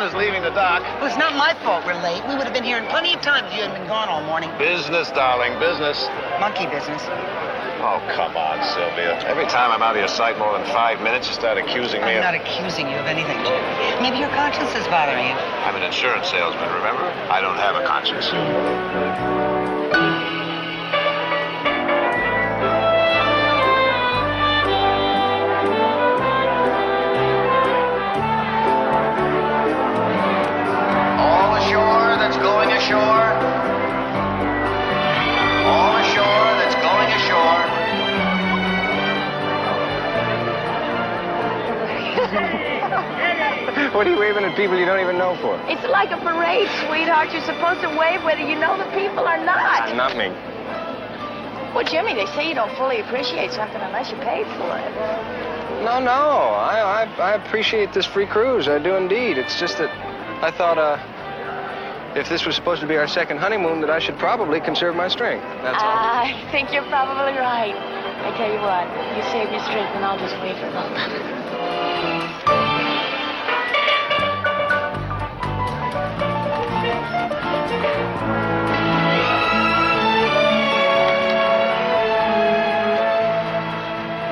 son is leaving the dock. Well, it's not my fault we're late. We would have been here in plenty of time if you hadn't been gone all morning. Business, darling, business. Monkey business. Oh, come on, Sylvia. Every time I'm out of your sight more than 5 minutes, you start accusing me I'm not accusing you of anything, Jim. Maybe your conscience is bothering you. I'm an insurance salesman, remember? I don't have a conscience. All ashore that's going ashore. All ashore that's going ashore. What are you waving at people you don't even know for? It's like a parade, sweetheart. You're supposed to wave whether you know the people or not. Not me. Well, Jimmy, they say you don't fully appreciate something unless you pay for it. No. I appreciate this free cruise. I do indeed. It's just that I thought, if this was supposed to be our second honeymoon, that I should probably conserve my strength. That's all. I think you're probably right. I tell you what, you save your strength and I'll just wait for both of us.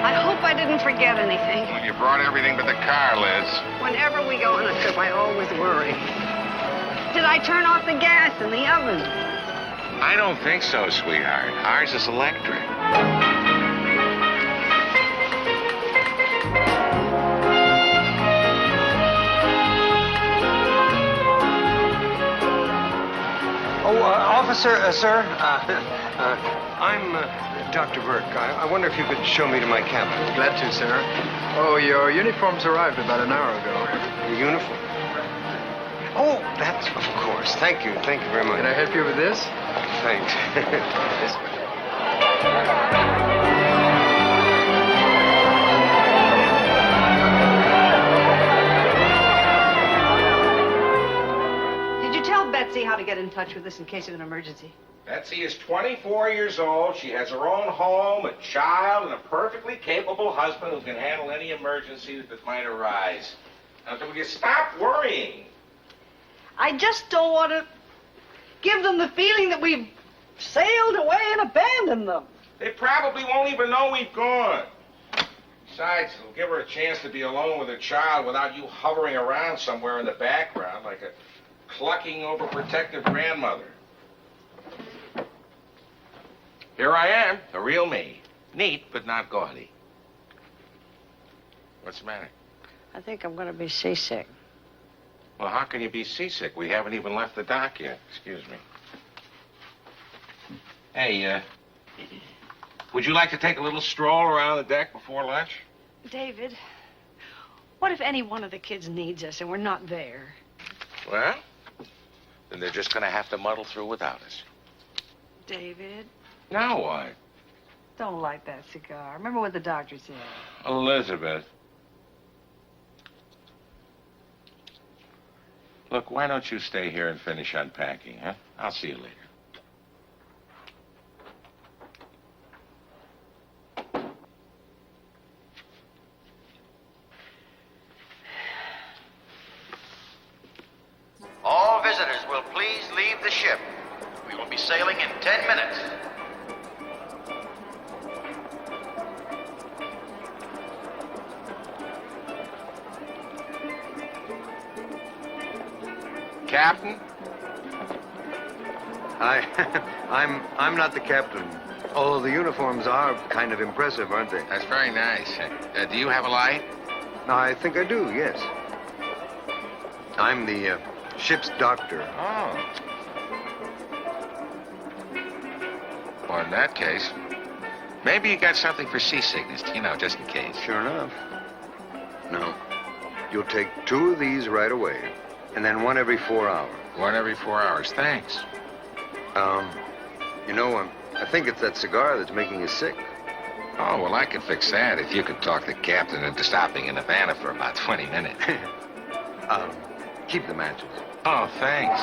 I hope I didn't forget anything. Well, you brought everything but the car, Liz. Whenever we go on a trip, I always worry. Did I turn off the gas in the oven? I don't think so, sweetheart. Ours is electric. Officer, sir, I'm Dr. Burke. I wonder if you could show me to my cabin. Glad to, sir. Oh, your uniforms arrived about an hour ago. The uniform? Oh, that's, of course. Thank you very much. Can I help you with this? Thanks. This way. Did you tell Betsy how to get in touch with us in case of an emergency? Betsy is 24 years old. She has her own home, a child, and a perfectly capable husband who can handle any emergency that might arise. Now, will you stop worrying? I just don't want to give them the feeling that we've sailed away and abandoned them. They probably won't even know we've gone. Besides, it'll give her a chance to be alone with her child without you hovering around somewhere in the background like a clucking, overprotective grandmother. Here I am, the real me. Neat, but not gaudy. What's the matter? I think I'm going to be seasick. Well, how can you be seasick? We haven't even left the dock yet. Excuse me. Hey, would you like to take a little stroll around the deck before lunch? David, what if any one of the kids needs us and we're not there? Well, then they're just going to have to muddle through without us. David, Now what? don't light that cigar. Remember what the doctor said. Elizabeth. Look, why don't you stay here and finish unpacking, huh? I'll see you later. All visitors will please leave the ship. We will be sailing in 10 minutes. Captain? I'm not the captain. Although the uniforms are kind of impressive, aren't they? That's very nice. Do you have a light? I think I do, yes. I'm the ship's doctor. Oh. Well, in that case, maybe you got something for seasickness, you know, just in case. Sure enough. No. You'll take 2 of these right away, and then 1 every 4 hours. 1 every 4 hours. Thanks. You know, I think it's that cigar that's making you sick. Oh, well, I could fix that if you could talk the captain into stopping in Havana for about 20 minutes. Keep the matches. Oh, thanks.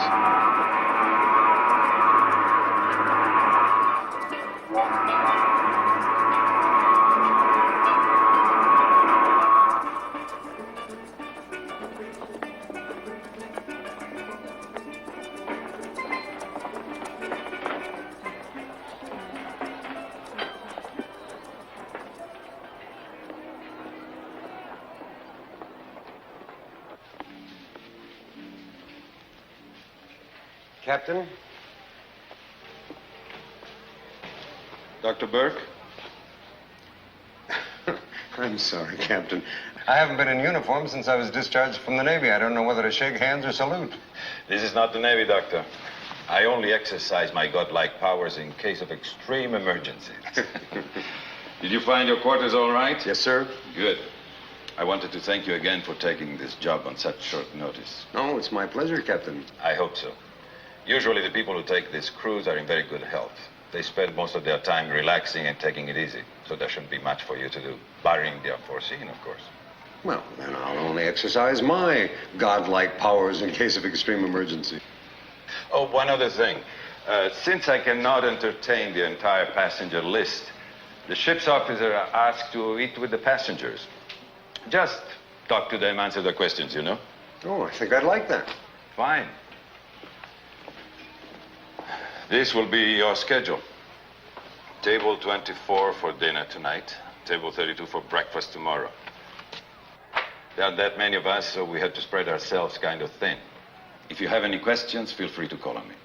Captain? Dr. Burke? I'm sorry, Captain. I haven't been in uniform since I was discharged from the Navy. I don't know whether to shake hands or salute. This is not the Navy, Doctor. I only exercise my godlike powers in case of extreme emergency. Did you find your quarters all right? Yes, sir. Good. I wanted to thank you again for taking this job on such short notice. Oh, it's my pleasure, Captain. I hope so. Usually the people who take this cruise are in very good health. They spend most of their time relaxing and taking it easy, so there shouldn't be much for you to do, barring the unforeseen, of course. Well, then I'll only exercise my godlike powers in case of extreme emergency. Oh, one other thing. Since I cannot entertain the entire passenger list, the ship's officer asked to eat with the passengers. Just talk to them, answer their questions, you know? Oh, I think I'd like that. Fine. This will be your schedule. Table 24 for dinner tonight. Table 32 for breakfast tomorrow. There aren't that many of us, so we had to spread ourselves kind of thin. If you have any questions, feel free to call on me.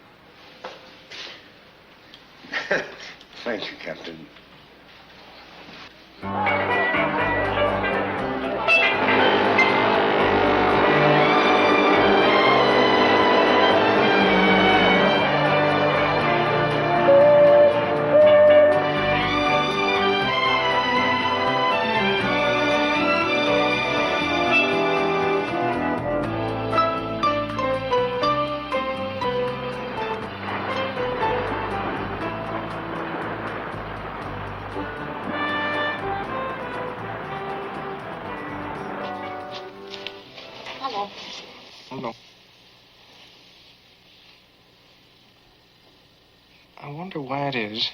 Thank you, Captain. Hello. I wonder why it is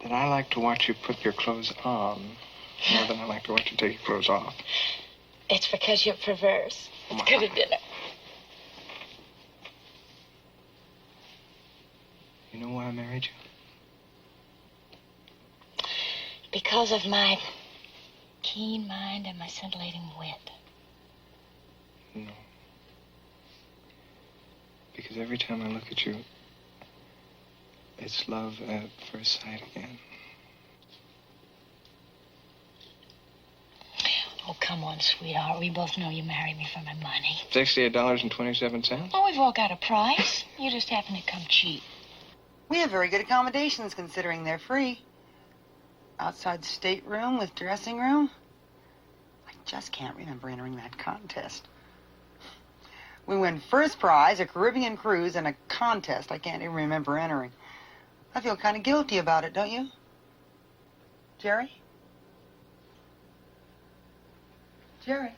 that I like to watch you put your clothes on more than I like to watch you take your clothes off. It's because you're perverse. Let's go to dinner. You know why I married you? Because of my keen mind and my scintillating wit. No. Because every time I look at you, it's love at first sight again. Oh, come on, sweetheart. We both know you married me for my money. $68.27. Oh, we've all got a price. You just happen to come cheap. We have very good accommodations considering they're free. Outside stateroom with dressing room. I just can't remember entering that contest. We win first prize, a Caribbean cruise, and a contest I can't even remember entering. I feel kind of guilty about it, don't you? Jerry? Jerry?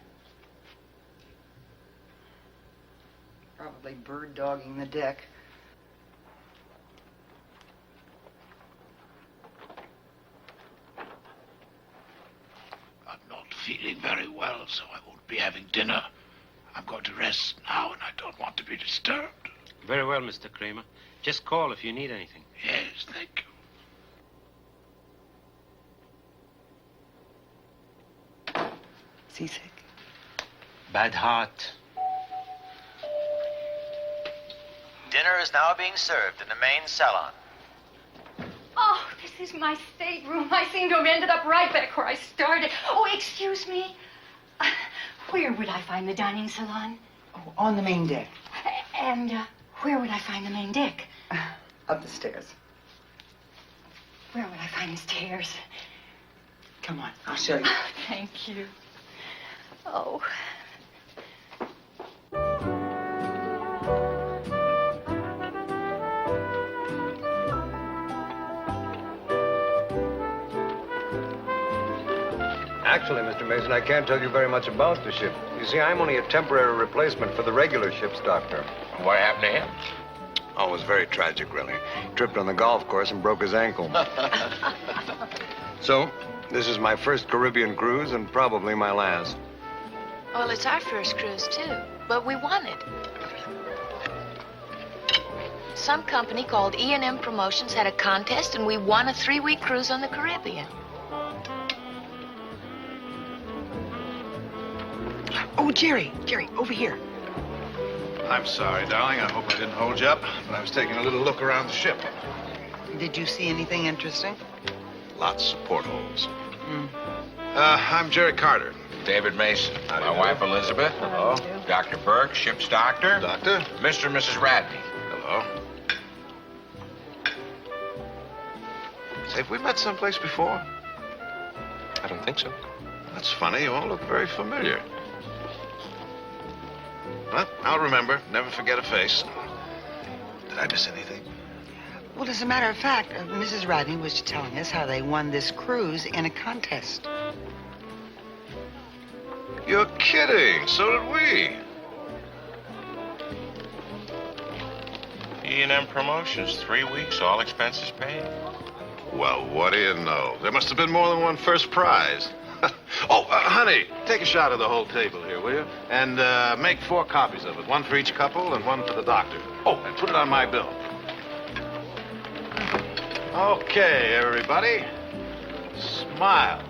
Probably bird-dogging the deck. I'm not feeling very well, so I won't be having dinner. I'm going to rest now, and I don't want to be disturbed. Very well, Mr. Kramer. Just call if you need anything. Yes, thank you. Seasick? Bad heart. Dinner is now being served in the main salon. Oh, this is my stateroom. I seem to have ended up right back where I started. Oh, excuse me. Where would I find the dining salon? Oh, on the main deck. And where would I find the main deck? Up the stairs. Where would I find the stairs? Come on, I'll show you. Oh, thank you. Oh. Actually, Mr. Mason, I can't tell you very much about the ship. You see, I'm only a temporary replacement for the regular ship's doctor. What happened to him? Oh, it was very tragic, really. Tripped on the golf course and broke his ankle. So, this is my first Caribbean cruise and probably my last. Well, it's our first cruise, too. But we won it. Some company called E&M Promotions had a contest, and we won a 3-week cruise on the Caribbean. Oh, Jerry, over here. I'm sorry, darling. I hope I didn't hold you up. But I was taking a little look around the ship. Did you see anything interesting? Lots of portholes. Hmm. I'm Jerry Carter. David Mason. My wife, Elizabeth. Hello. Dr. Burke, ship's doctor. Doctor? Mr. and Mrs. Radney. Hello. Say, have we met someplace before? I don't think so. That's funny. You all look very familiar. Well, I'll remember. Never forget a face. Did I miss anything? Well, as a matter of fact, Mrs. Radney was telling us how they won this cruise in a contest. You're kidding. So did we. E&M Promotions, 3 weeks, all expenses paid. Well, what do you know? There must have been more than one first prize. Honey, take a shot of the whole table here, will you? And make 4 copies of it. 1 for each couple and 1 for the doctor. Oh, and put it on my bill. Okay, everybody. Smile.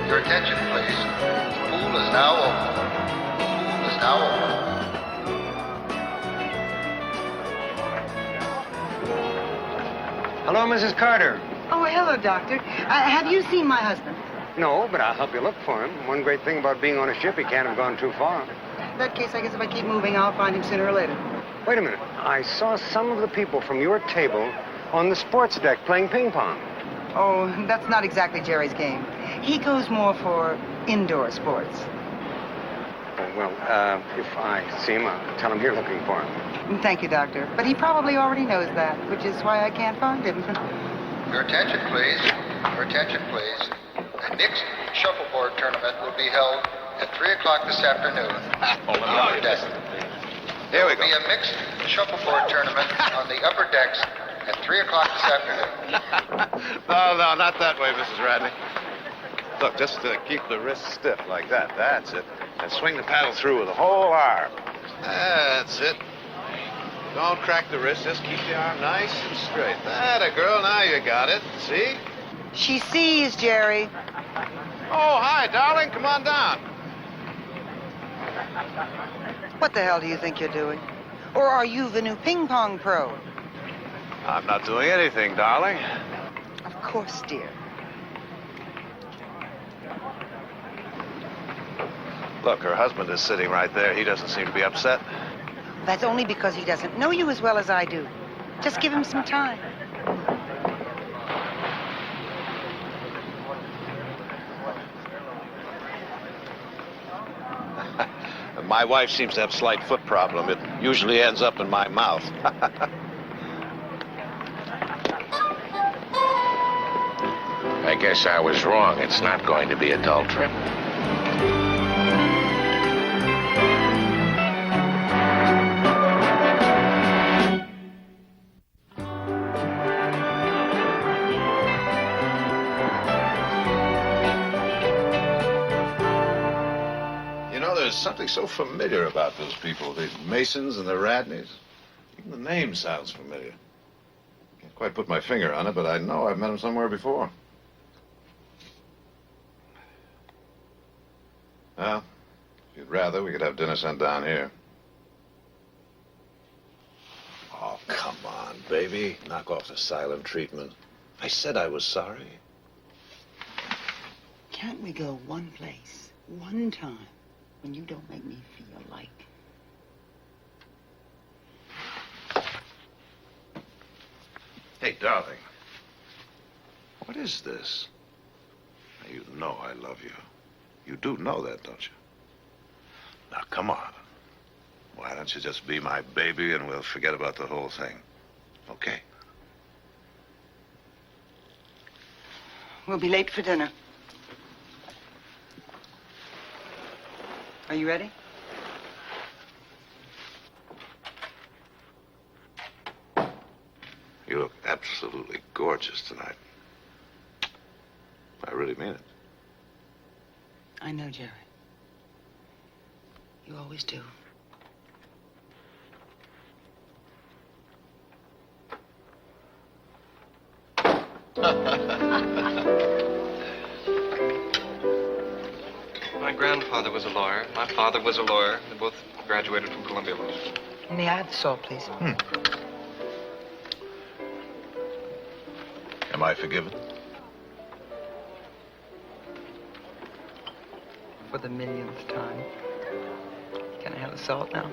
Your attention, please. The pool is now open. The pool is now open. Hello, Mrs. Carter. Oh, hello, Doctor. Have you seen my husband? No, but I'll help you look for him. One great thing about being on a ship, he can't have gone too far. In that case, I guess if I keep moving, I'll find him sooner or later. Wait a minute. I saw some of the people from your table on the sports deck playing ping pong. Oh, that's not exactly Jerry's game. He goes more for indoor sports. If I see him, I'll tell him you're looking for him. Thank you, Doctor. But he probably already knows that, which is why I can't find him. Your attention, please. Your attention, please. A mixed shuffleboard tournament will be held at 3 o'clock this afternoon. On the upper deck. Here we go. There will be a mixed shuffleboard tournament on the upper decks at 3 o'clock this afternoon. No, not that way, Mrs. Radney. Look, just keep the wrist stiff like that. That's it. And swing the paddle through with the whole arm. That's it. Don't crack the wrist. Just keep the arm nice and straight. That a girl. Now you got it. See? She sees, Jerry. Oh, hi, darling. Come on down. What the hell do you think you're doing? Or are you the new ping pong pro? I'm not doing anything, darling. Of course, dear. Look, her husband is sitting right there. He doesn't seem to be upset. That's only because he doesn't know you as well as I do. Just give him some time. My wife seems to have a slight foot problem. It usually ends up in my mouth. I guess I was wrong. It's not going to be a dull trip. There's something so familiar about those people, the Masons and the Radneys. Even the name sounds familiar. Can't quite put my finger on it, but I know I've met them somewhere before. Well, if you'd rather, we could have dinner sent down here. Oh, come on, baby. Knock off the silent treatment. I said I was sorry. Can't we go one place, one time, when you don't make me feel like... Hey, darling. What is this? Now, you know I love you. You do know that, don't you? Now, come on. Why don't you just be my baby and we'll forget about the whole thing? Okay? We'll be late for dinner. Are you ready? You look absolutely gorgeous tonight. I really mean it. I know, Jerry. You always do. My grandfather was a lawyer. My father was a lawyer. They both graduated from Columbia Law. May I have the salt, please? Am I forgiven? For the millionth time. Can I have the salt now?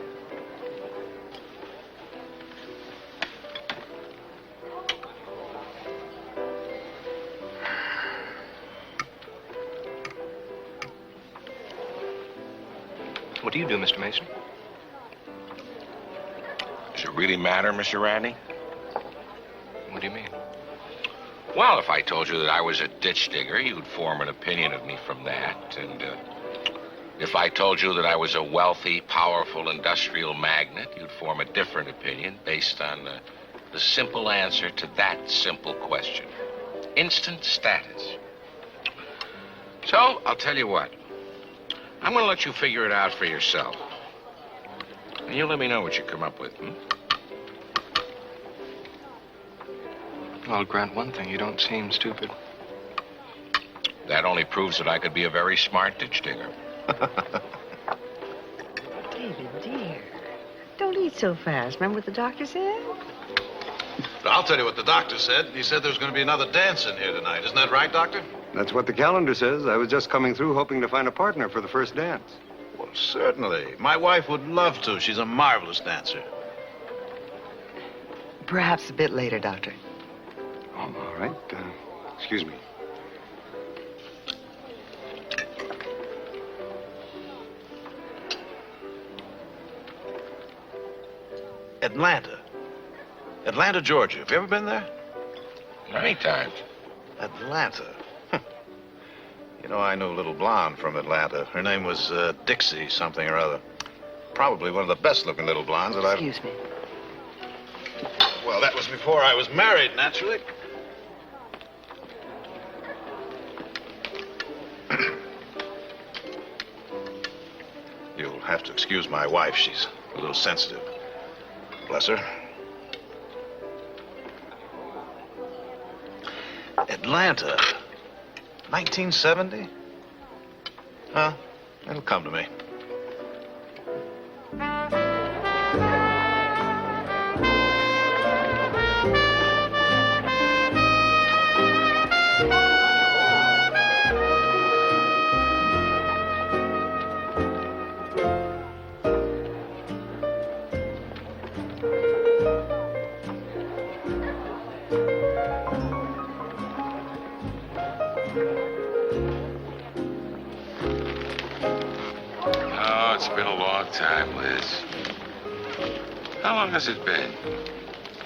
What do you do, Mr. Mason? Does it really matter, Mr. Radney? What do you mean? Well, if I told you that I was a ditch digger, you'd form an opinion of me from that. And if I told you that I was a wealthy, powerful industrial magnate, you'd form a different opinion based on the simple answer to that simple question. Instant status. So, I'll tell you what. I'm going to let you figure it out for yourself. And you let me know what you come up with, I'll grant one thing. You don't seem stupid. That only proves that I could be a very smart ditch digger. David, dear. Don't eat so fast. Remember what the doctor said? I'll tell you what the doctor said. He said there's going to be another dance in here tonight. Isn't that right, Doctor? That's what the calendar says. I was just coming through hoping to find a partner for the first dance. Well, certainly. My wife would love to. She's a marvelous dancer. Perhaps a bit later, Doctor. All right. Excuse me. Atlanta, Georgia. Have you ever been there? Many times. Atlanta. You know, I knew a little blonde from Atlanta. Her name was Dixie something or other. Probably one of the best-looking little blondes that I've... Excuse me. Well, that was before I was married, naturally. You'll have to excuse my wife. She's a little sensitive. Bless her. Atlanta. 1970? Huh? It'll come to me. Oh, it's been a long time, Liz. How long has it been?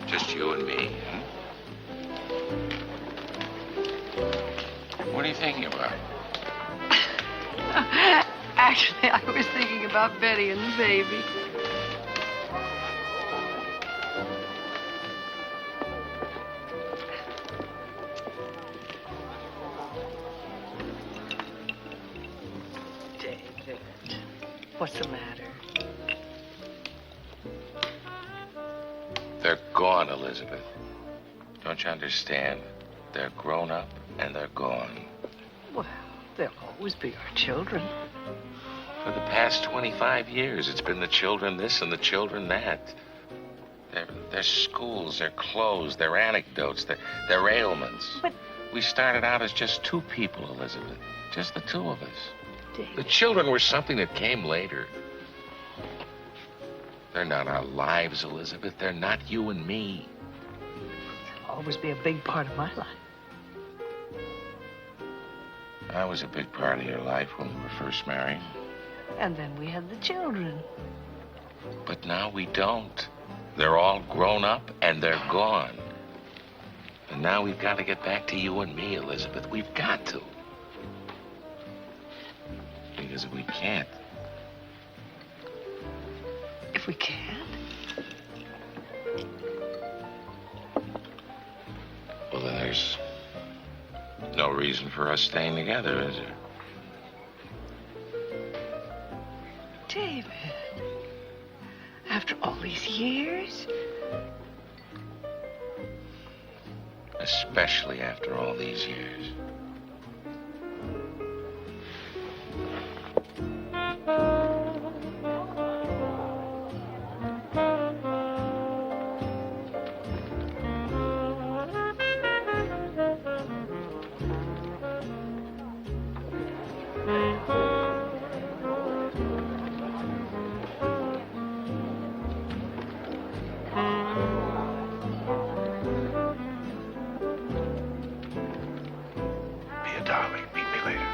Just you and me, huh? What are you thinking about? Actually, I was thinking about Betty and the baby. David, what's the matter? They're gone, Elizabeth. Don't you understand? They're grown up and they're gone. Well, they'll always be our children. For the past 25 years, it's been the children this and the children that. Their schools, their clothes, their anecdotes, their ailments. But... we started out as just two people, Elizabeth. Just the two of us. David. The children were something that came later. They're not our lives, Elizabeth. They're not you and me. They'll always be a big part of my life. I was a big part of your life when we were first married. And then we had the children. But now we don't. They're all grown up and they're gone. And now we've got to get back to you and me, Elizabeth. We've got to. Because if we can't... If we can't? well, then there's no reason for us staying together, is there? David. After all these years? Especially after all these years. Be a darling. Meet me later.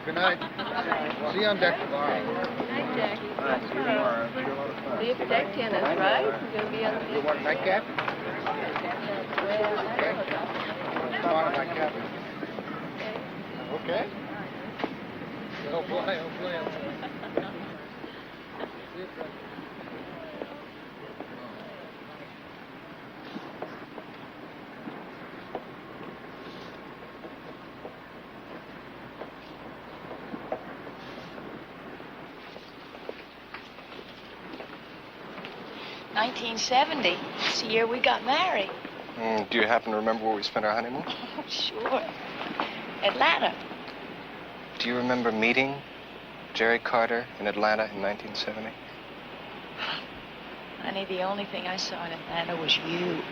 Good night. See you on deck tomorrow. Night, Jack. See you tomorrow. See you for deck tennis, right? You're going to be on the You want a nightcap? Okay. Come on, a nightcap. Okay. Oh, boy, oh, boy. See you, friend. 1970. It's the year we got married. Do you happen to remember where we spent our honeymoon? Oh, sure. Atlanta. Do you remember meeting Jerry Carter in Atlanta in 1970? Honey, the only thing I saw in Atlanta was you.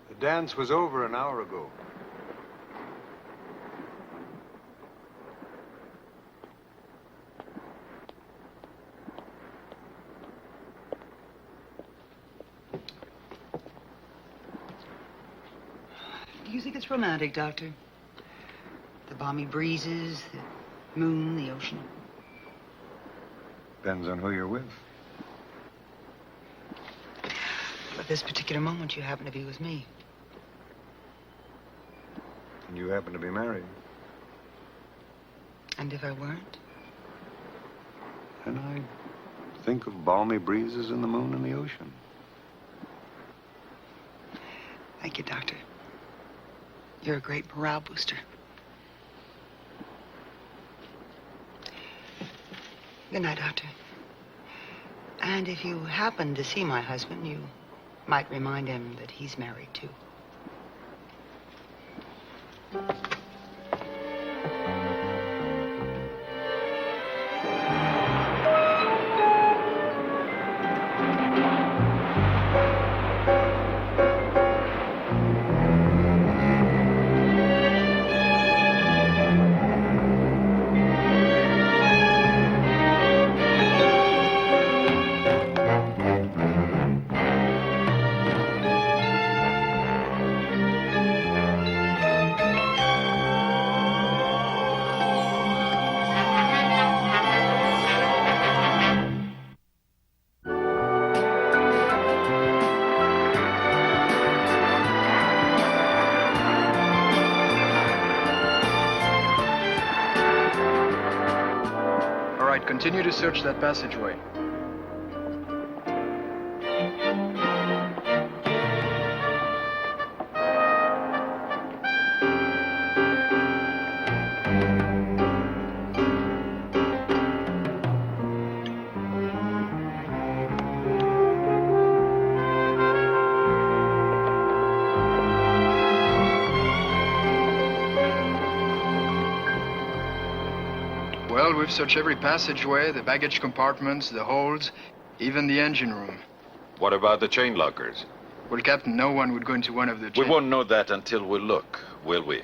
The dance was over an hour ago. Do you think it's romantic, Doctor? The balmy breezes, the moon, the ocean. Depends on who you're with. At this particular moment, you happen to be with me. And you happen to be married. And if I weren't? And I think of balmy breezes and the moon and the ocean. Thank you, Doctor. You're a great morale booster. Good night, Doctor. And if you happen to see my husband, you might remind him that he's married, too. Continue to search that passageway. Well, we've searched every passageway, the baggage compartments, the holds, even the engine room. What about the chain lockers? Well, Captain, no one would go into one of the... We won't know that until we look, will we?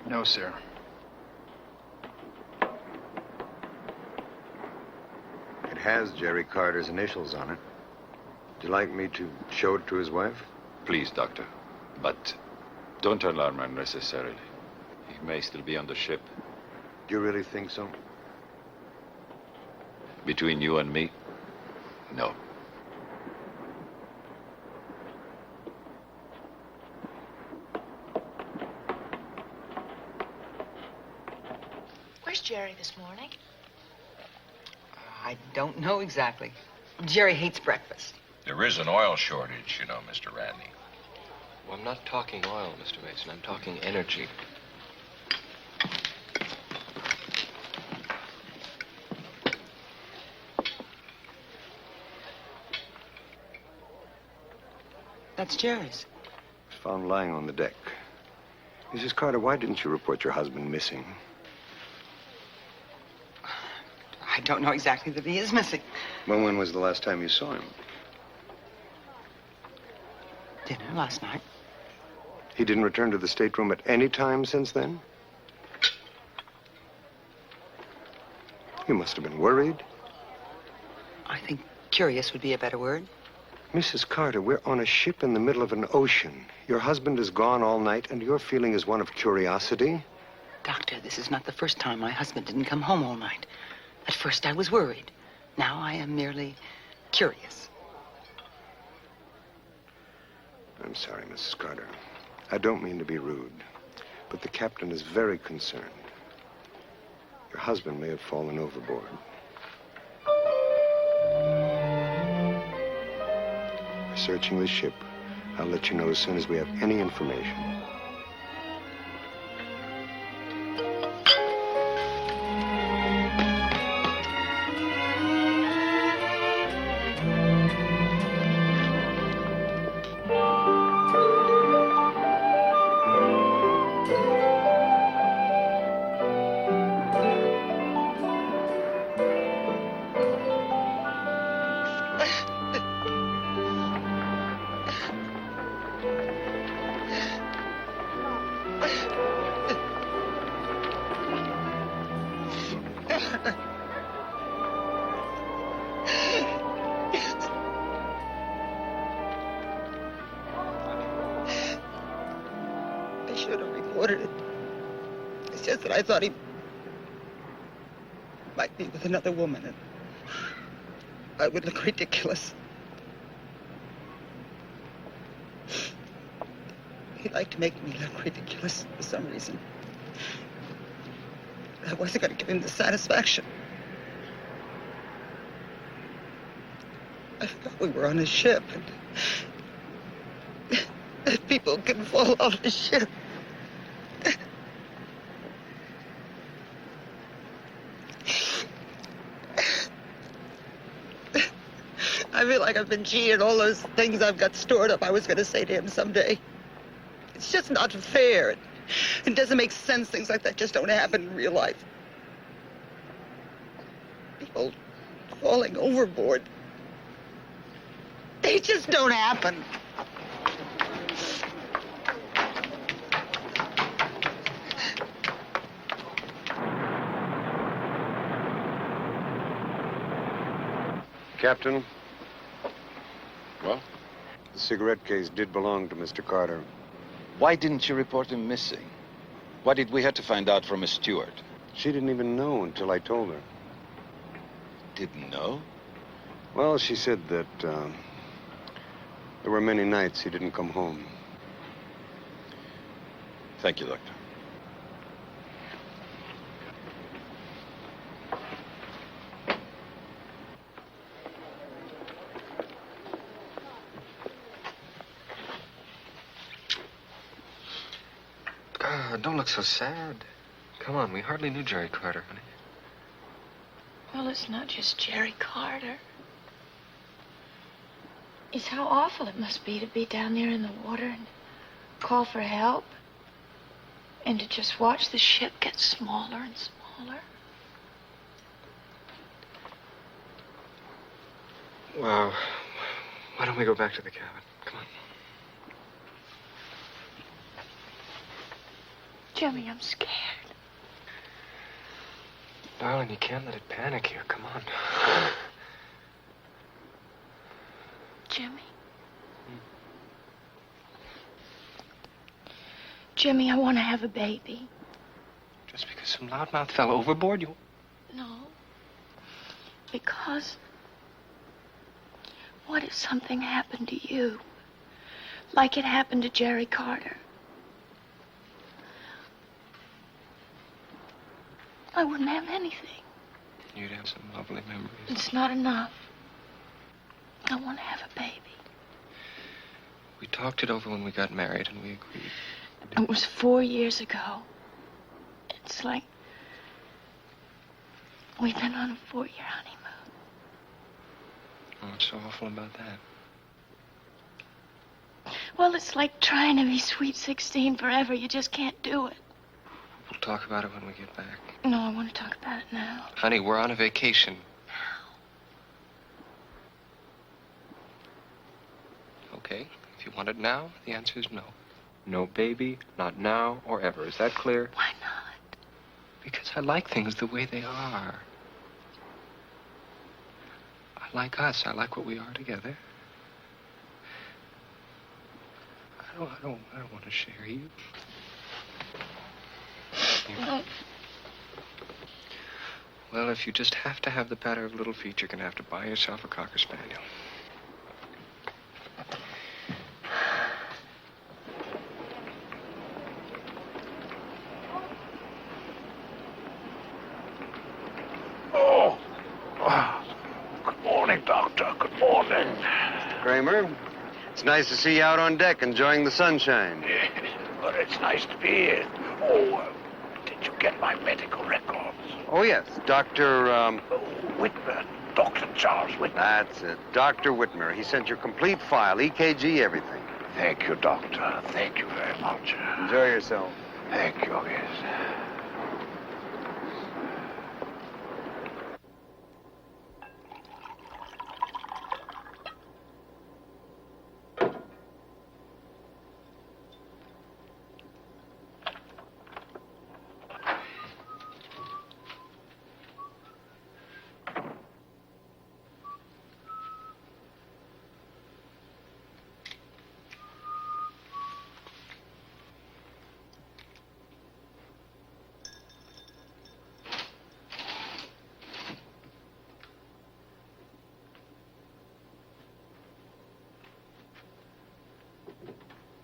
No, sir. It has Jerry Carter's initials on it. Would you like me to show it to his wife? Please, Doctor. But don't alarm her unnecessarily. He may still be on the ship. Do you really think so? Between you and me, no. Where's Jerry this morning? I don't know exactly. Jerry hates breakfast. There is an oil shortage, you know, Mr. Radney. Well, I'm not talking oil, Mr. Mason. I'm talking energy. That's Jerry's. Found lying on the deck. Mrs. Carter, why didn't you report your husband missing? I don't know exactly that he is missing. Well, when was the last time you saw him? Dinner last night. He didn't return to the stateroom at any time since then? You must have been worried. I think curious would be a better word. Mrs. Carter, we're on a ship in the middle of an ocean. Your husband is gone all night, and your feeling is one of curiosity? Doctor, this is not the first time my husband didn't come home all night. At first I was worried. Now I am merely curious. I'm sorry, Mrs. Carter. I don't mean to be rude, but the captain is very concerned. Your husband may have fallen overboard. We're searching the ship. I'll let you know as soon as we have any information. I should have reported it. It's just that I thought he might be with another woman, and I would look ridiculous. He liked to make me look ridiculous for some reason. I wasn't going to give him the satisfaction. I thought we were on a ship, and people can fall off a ship. I feel like I've been cheated. All those things I've got stored up I was going to say to him someday. It's just not fair. It doesn't make sense. Things like that just don't happen in real life. People falling overboard. They just don't happen. Captain? Well? The cigarette case did belong to Mr. Carter. Why didn't you report him missing? Why did we have to find out from a steward? She didn't even know until I told her. Didn't know? Well, she said that there were many nights he didn't come home. Thank you, Doctor. Don't look so sad. Come on, we hardly knew Jerry Carter, honey. Well, it's not just Jerry Carter. It's how awful it must be to be down there in the water and call for help. And to just watch the ship get smaller and smaller. Wow. Why don't we go back to the cabin? Come on. Jimmy, I'm scared. Darling, you can't let it panic here. Come on. Jimmy. Jimmy, I want to have a baby. Just because some loudmouth fell overboard, you... No. Because what if something happened to you? Like it happened to Jerry Carter? I wouldn't have anything. You'd have some lovely memories. It's not enough. I want to have a baby. We talked it over when we got married, and we agreed. It was 4 years ago. It's like we've been on a 4-year honeymoon. What's so awful about that? Well, it's like trying to be sweet 16 forever. You just can't do it. We'll talk about it when we get back. No, I want to talk about it now. Honey, we're on a vacation. Okay, if you want it now, the answer is no. No baby, not now or ever. Is that clear? Why not? Because I like things the way they are. I like us. I like what we are together. I don't want to share you. Well, if you just have to have the patter of little feet, you're going to have to buy yourself a Cocker Spaniel. Good morning, Doctor. Good morning. Kramer, it's nice to see you out on deck enjoying the sunshine. But it's nice to be here. Oh, did you get my medical records? Oh, yes, Dr. Whitmer. Dr. Charles Whitmer. That's it, Dr. Whitmer. He sent your complete file, EKG, everything. Thank you, Doctor. Thank you very much. Enjoy yourself. Thank you, yes.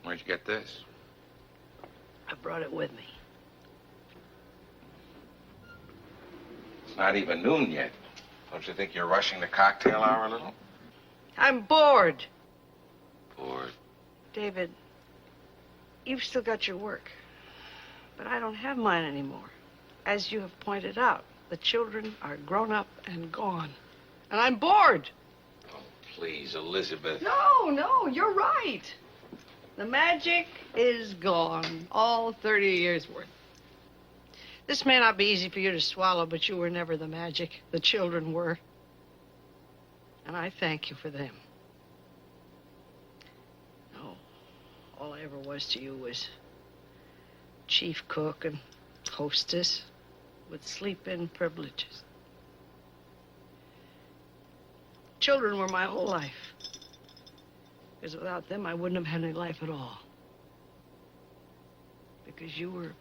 Where'd you get this? I brought it with me. It's not even noon yet. Don't you think you're rushing the cocktail hour a little? I'm bored. Bored? David, you've still got your work. But I don't have mine anymore. As you have pointed out, the children are grown up and gone. And I'm bored. Oh, please, Elizabeth. No, you're right. The magic is gone. All 30 years worth. This may not be easy for you to swallow, but you were never the magic. The children were. And I thank you for them. No, all I ever was to you was chief cook and hostess with sleep-in privileges. Children were my whole life. Because without them, I wouldn't have had any life at all. Because you were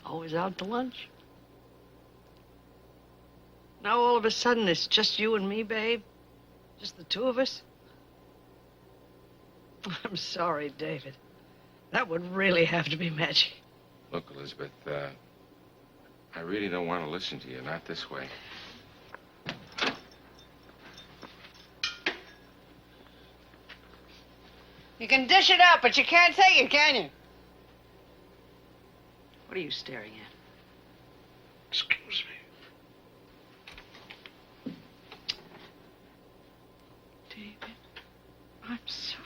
always out to lunch. Now all of a sudden, it's just you and me, babe. Just the two of us. I'm sorry, David. That would really have to be magic. Look, Elizabeth, I really don't want to listen to you. Not this way. You can dish it out, but you can't take it, can you? What are you staring at? Excuse me. David, I'm sorry.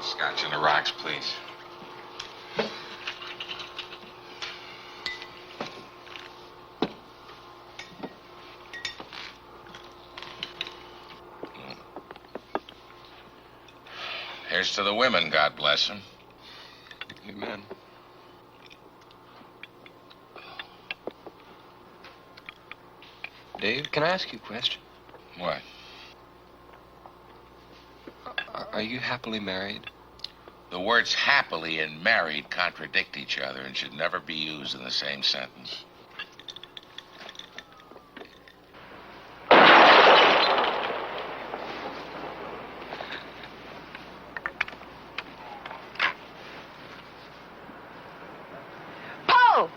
Scotch on the rocks, please. Here's to the women, God bless them. Amen. Dave, can I ask you a question? What? Are you happily married? The words happily and married contradict each other and should never be used in the same sentence. Paul!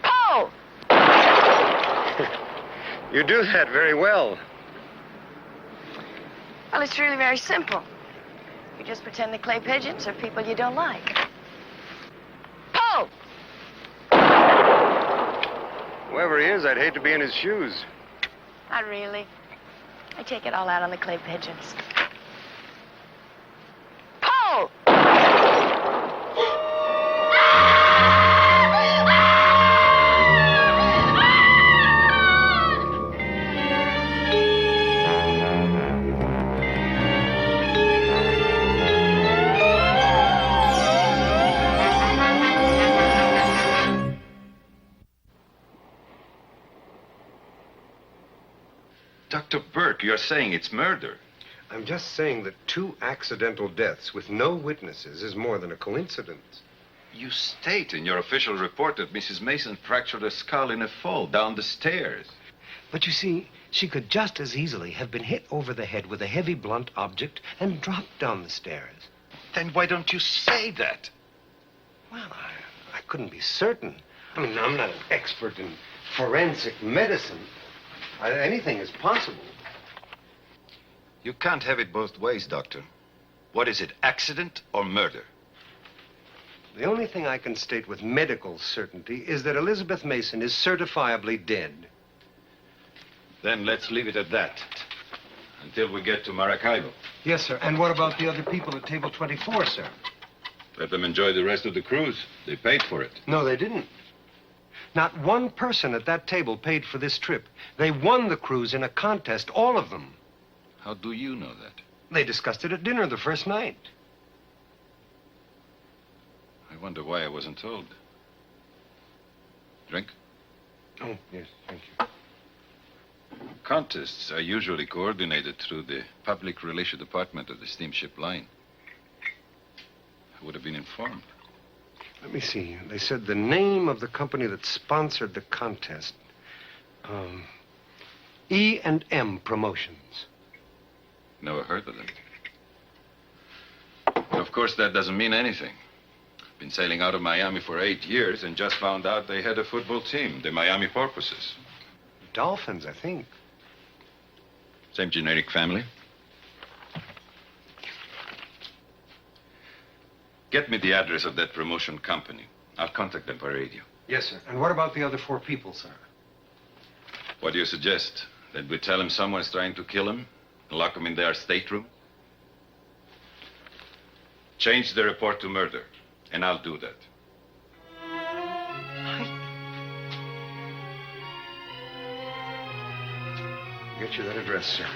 Paul! You do that very well. Well, it's really very simple. You just pretend the clay pigeons are people you don't like. Paul! Whoever he is, I'd hate to be in his shoes. Not really. I take it all out on the clay pigeons. Paul! Dr. Burke, you're saying it's murder. I'm just saying that 2 accidental deaths with no witnesses is more than a coincidence. You state in your official report that Mrs. Mason fractured her skull in a fall down the stairs. But you see, she could just as easily have been hit over the head with a heavy, blunt object and dropped down the stairs. Then why don't you say that? Well, I couldn't be certain. I mean, I'm not an expert in forensic medicine. Anything is possible. You can't have it both ways, Doctor. What is it, accident or murder? The only thing I can state with medical certainty is that Elizabeth Mason is certifiably dead. Then let's leave it at that. Until we get to Maracaibo. Yes, sir. And what about the other people at table 24, sir? Let them enjoy the rest of the cruise. They paid for it. No, they didn't. Not one person at that table paid for this trip. They won the cruise in a contest, all of them. How do you know that? They discussed it at dinner the first night. I wonder why I wasn't told. Drink? Oh, yes, thank you. Contests are usually coordinated through the public relations department of the steamship line. I would have been informed. Let me see. They said the name of the company that sponsored the contest. E&M Promotions. Never heard of them. But of course, that doesn't mean anything. Been sailing out of Miami for 8 years and just found out they had a football team, the Miami Porpoises. Dolphins, I think. Same generic family. Get me the address of that promotion company. I'll contact them by radio. Yes, sir. And what about the other 4 people, sir? What do you suggest? That we tell him someone's trying to kill him? And lock him in their stateroom? Change the report to murder, and I'll do that. Get you that address, sir.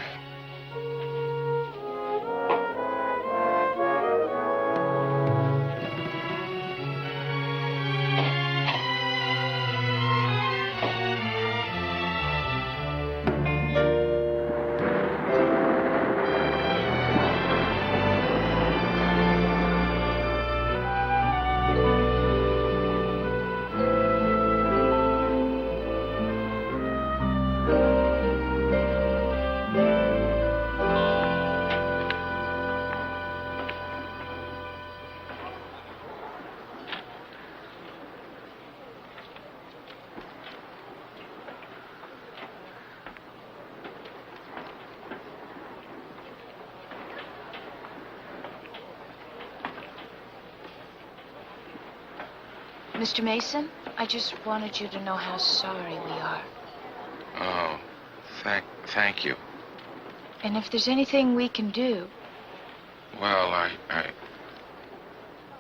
Mr. Mason, I just wanted you to know how sorry we are. Oh, thank you. And if there's anything we can do. Well,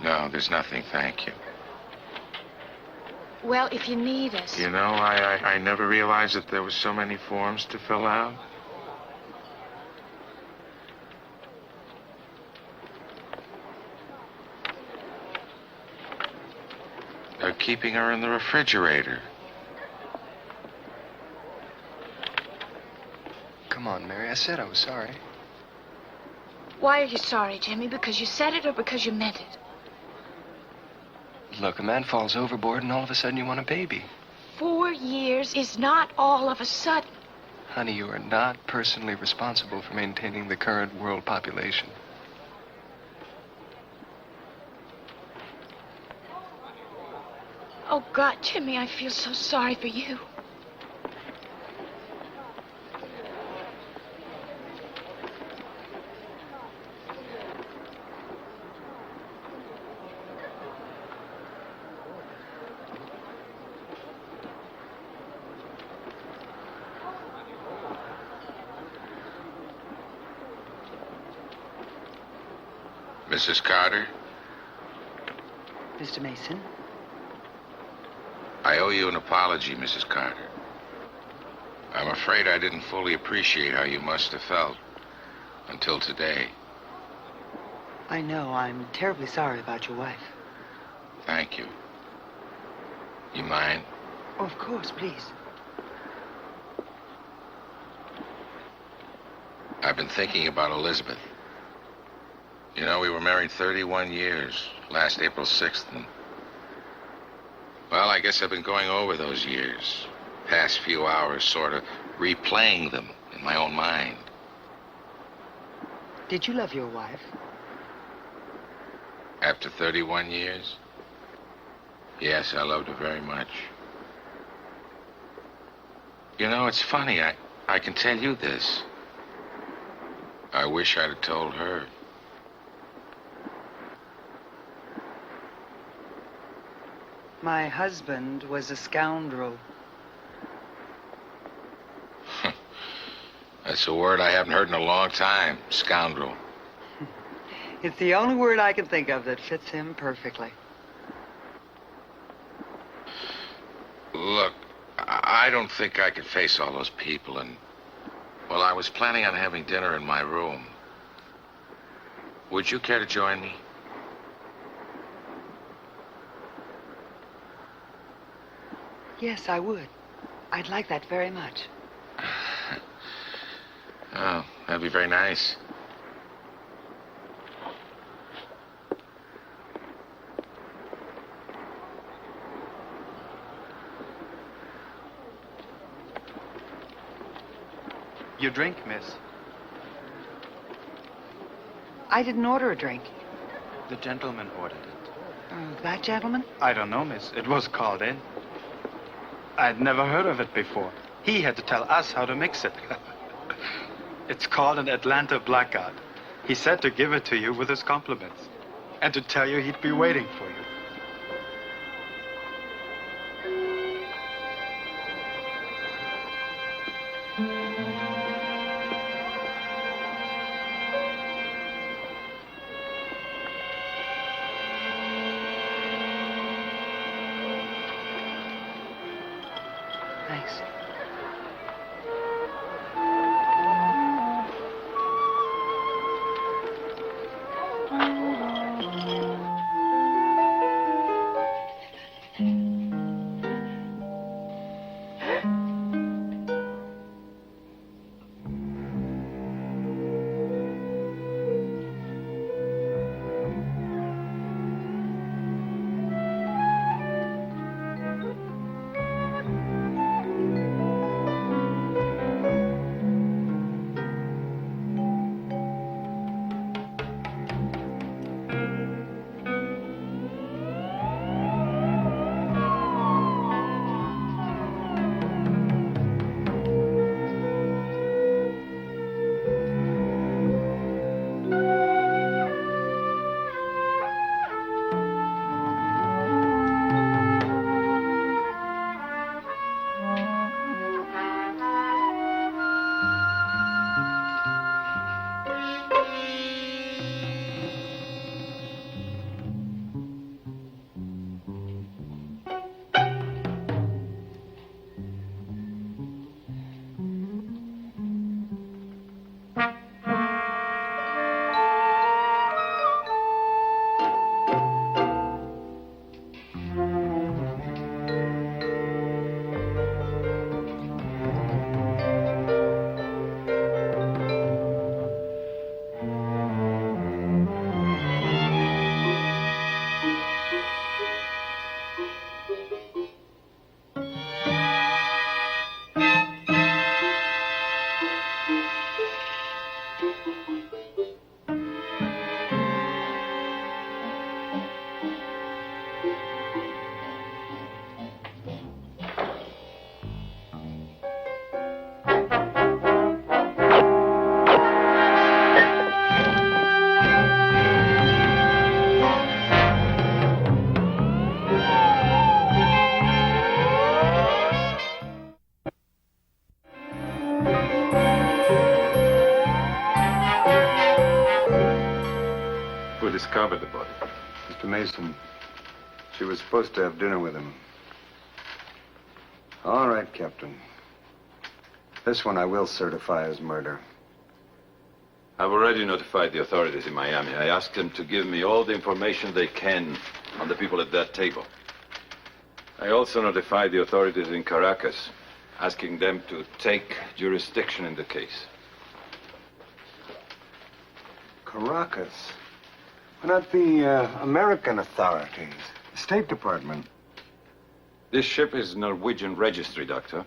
No, there's nothing, thank you. Well, if you need us. You know, I never realized that there were so many forms to fill out. They're keeping her in the refrigerator. Come on, Mary. I said I was sorry. Why are you sorry, Jimmy? Because you said it or because you meant it? Look, a man falls overboard and all of a sudden you want a baby. 4 years is not all of a sudden. Honey, you are not personally responsible for maintaining the current world population. Oh, God, Jimmy, I feel so sorry for you. Mrs. Carter, Mr. Mason? I owe you an apology, Mrs. Carter. I'm afraid I didn't fully appreciate how you must have felt until today. I know. I'm terribly sorry about your wife. Thank you. You mind? Oh, of course, please. I've been thinking about Elizabeth. You know, we were married 31 years, last April 6th, and... Well, I guess I've been going over those years, past few hours, sort of replaying them in my own mind. Did you love your wife? After 31 years? Yes, I loved her very much. You know, it's funny, I can tell you this. I wish I'd have told her. My husband was a scoundrel. That's a word I haven't heard in a long time, scoundrel. It's the only word I can think of that fits him perfectly. Look, I don't think I could face all those people, and... Well, I was planning on having dinner in my room. Would you care to join me? Yes, I would. I'd like that very much. Oh, that'd be very nice. Your drink, miss. I didn't order a drink. The gentleman ordered it. That gentleman? I don't know, miss. It was called in. I'd never heard of it before. He had to tell us how to mix it. It's called an Atlanta Blackout. He said to give it to you with his compliments. And to tell you he'd be waiting for you. Thanks. recovered the body? Mr. Mason, she was supposed to have dinner with him. All right, Captain. This one I will certify as murder. I've already notified the authorities in Miami. I asked them to give me all the information they can on the people at that table. I also notified the authorities in Caracas, asking them to take jurisdiction in the case. Caracas? Why not the American authorities? The State Department? This ship is Norwegian registry, Doctor.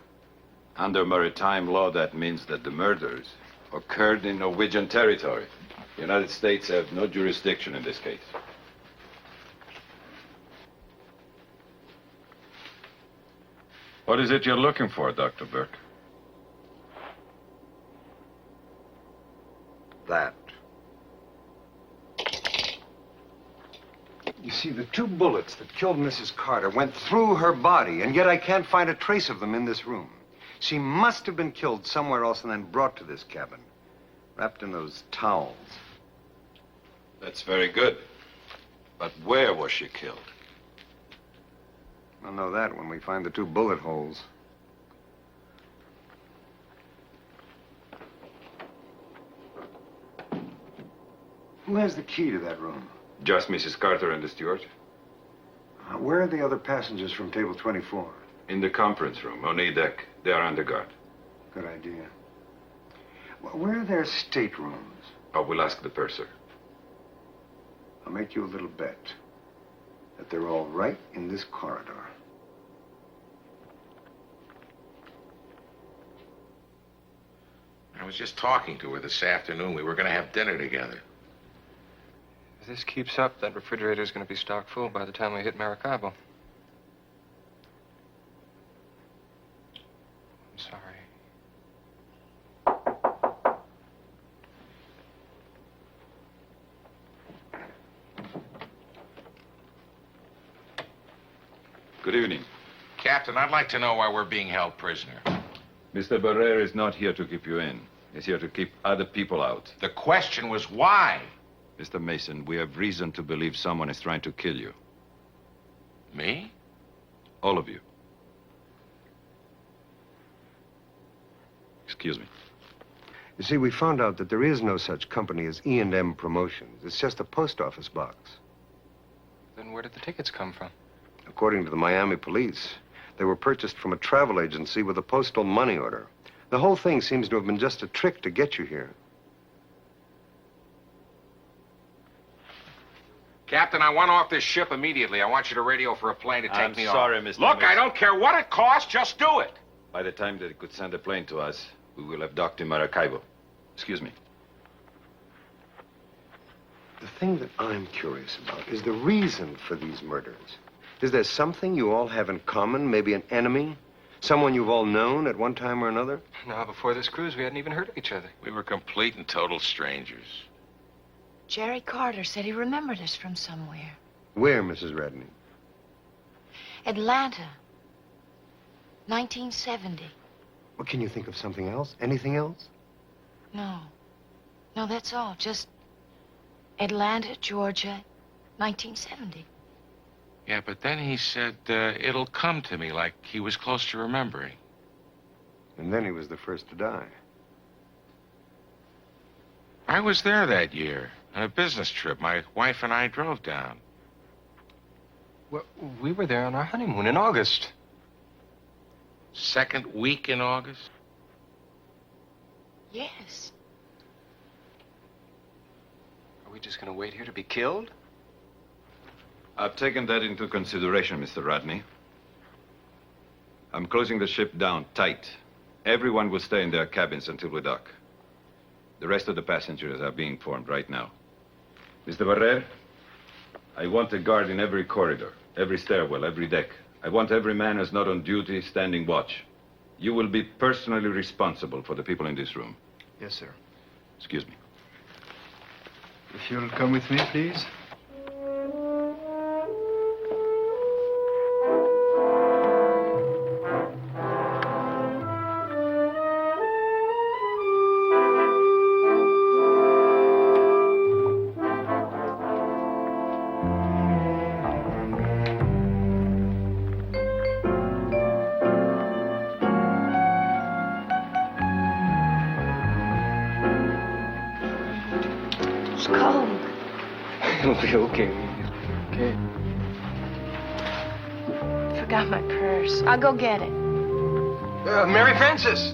Under maritime law, that means that the murders occurred in Norwegian territory. The United States have no jurisdiction in this case. What is it you're looking for, Dr. Burke? That. You see, the 2 bullets that killed Mrs. Carter went through her body, and yet I can't find a trace of them in this room. She must have been killed somewhere else and then brought to this cabin, wrapped in those towels. That's very good. But where was she killed? We'll know that when we find the 2 bullet holes. Who has the key to that room? Just Mrs. Carter and the steward. Where are the other passengers from table 24? In the conference room, on A deck. They are under guard. Good idea. Where are their staterooms? I will ask the purser. I'll make you a little bet that they're all right in this corridor. I was just talking to her this afternoon. We were going to have dinner together. If this keeps up, that refrigerator's going to be stocked full by the time we hit Maracaibo. I'm sorry. Good evening. Captain, I'd like to know why we're being held prisoner. Mr. Barrera is not here to keep you in. He's here to keep other people out. The question was why? Mr. Mason, we have reason to believe someone is trying to kill you. Me? All of you. Excuse me. You see, we found out that there is no such company as E&M Promotions. It's just a post office box. Then where did the tickets come from? According to the Miami police, they were purchased from a travel agency with a postal money order. The whole thing seems to have been just a trick to get you here. Captain, I want off this ship immediately. I want you to radio for a plane to take me off. I'm sorry, Mr. Look, Mason. I don't care what it costs. Just do it. By the time they could send a plane to us, we will have docked in Maracaibo. Excuse me. The thing that I'm curious about is the reason for these murders. Is there something you all have in common? Maybe an enemy? Someone you've all known at one time or another? No, before this cruise, we hadn't even heard of each other. We were complete and total strangers. Jerry Carter said he remembered us from somewhere. Where, Mrs. Radney? Atlanta. 1970. Well, can you think of something else? Anything else? No. No, that's all. Just Atlanta, Georgia, 1970. Yeah, but then he said it'll come to me like he was close to remembering. And then he was the first to die. I was there that year on a business trip. My wife and I drove down. Well, we were there on our honeymoon in August. Second week in August? Yes. Are we just going to wait here to be killed? I've taken that into consideration, Mr. Radney. I'm closing the ship down tight. Everyone will stay in their cabins until we dock. The rest of the passengers are being informed right now. Mr. Barrer, I want a guard in every corridor, every stairwell, every deck. I want every man who's not on duty standing watch. You will be personally responsible for the people in this room. Yes, sir. Excuse me. If you'll come with me, please. It'll be okay. Okay. Forgot my purse. I'll go get it. Mary Frances!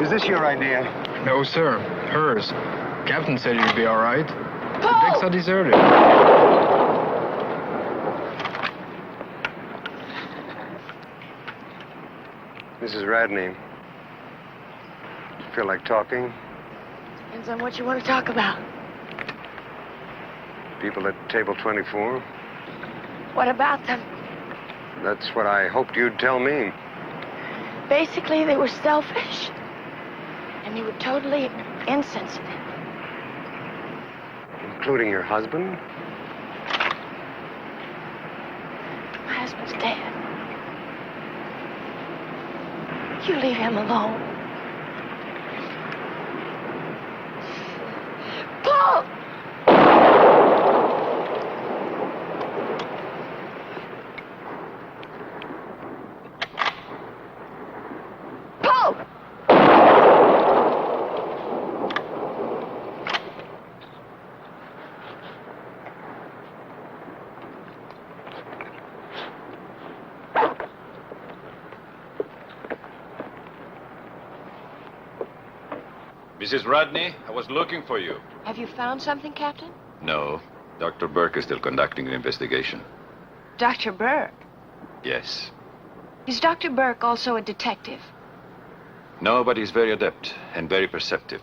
Is this your idea? No, sir. Hers. Captain said you'd be all right. Paul! Dix are deserted. Mrs. Radney. Feel like talking? Depends on what you want to talk about. People at table 24? What about them? That's what I hoped you'd tell me. Basically, they were selfish. And they were totally insensitive. Including your husband? My husband's dead. You leave him alone. Paul! Paul! Mrs. Rodney, I was looking for you. Have you found something, Captain? No. Dr. Burke is still conducting the investigation. Dr. Burke? Yes. Is Dr. Burke also a detective? No, but he's very adept and very perceptive.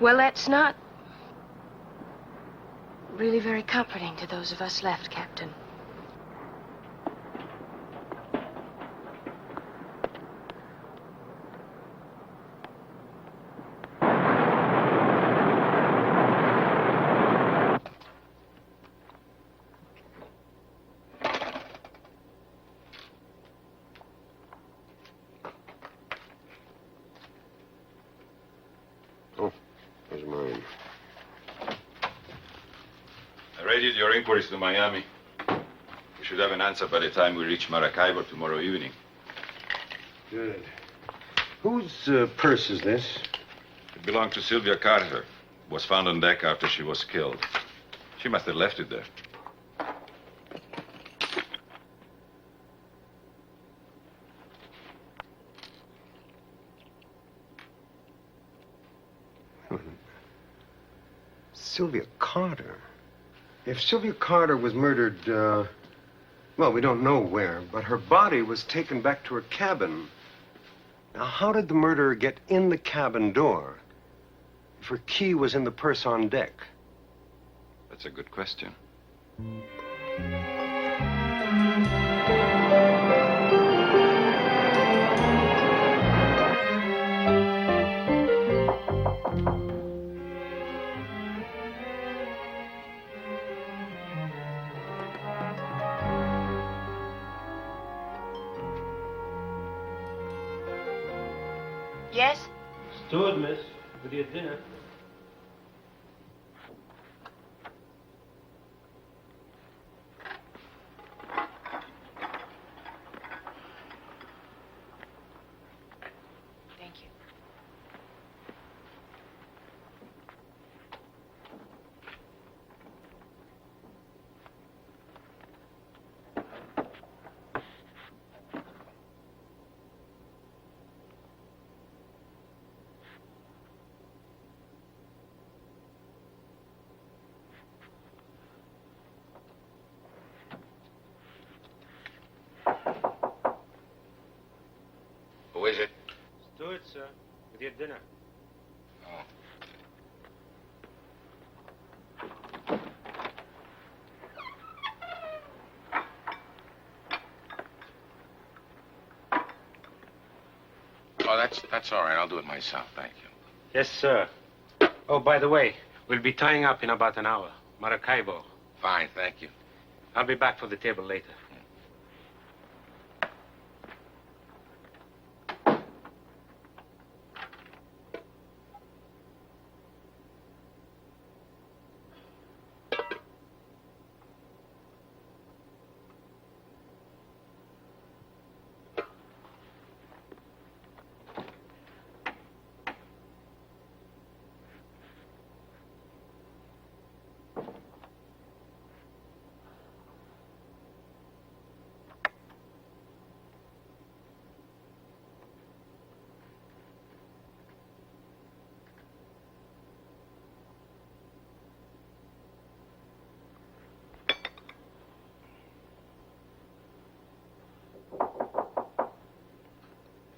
Well, that's not really very comforting to those of us left, Captain. Oh, there's mine. I raided your inquiries to Miami. We should have an answer by the time we reach Maracaibo tomorrow evening. Good. Whose purse is this? It belonged to Sylvia Carter. It was found on deck after she was killed. She must have left it there. Sylvia Carter. If Sylvia Carter was murdered, well, we don't know where, but her body was taken back to her cabin. Now, how did the murderer get in the cabin door if her key was in the purse on deck? That's a good question. Yes? Steward, miss, with your dinner. Thank you. with your dinner. Oh, that's all right. I'll do it myself. Thank you. Yes, sir. Oh, by the way, we'll be tying up in about an hour. Maracaibo. Fine, thank you. I'll be back for the table later.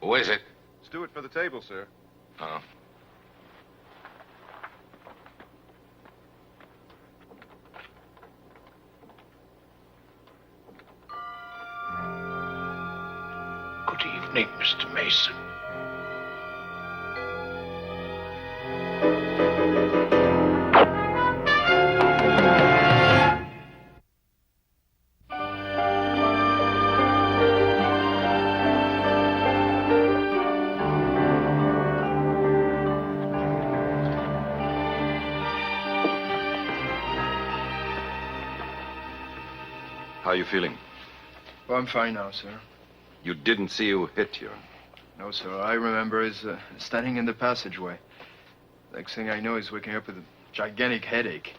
Who is it? Steward for the table, sir. Oh. Good evening, Mr. Mason. How are you feeling? Oh, I'm fine now, sir. You didn't see who hit you. No, sir. All I remember is standing in the passageway. Next thing I know, he's waking up with a gigantic headache.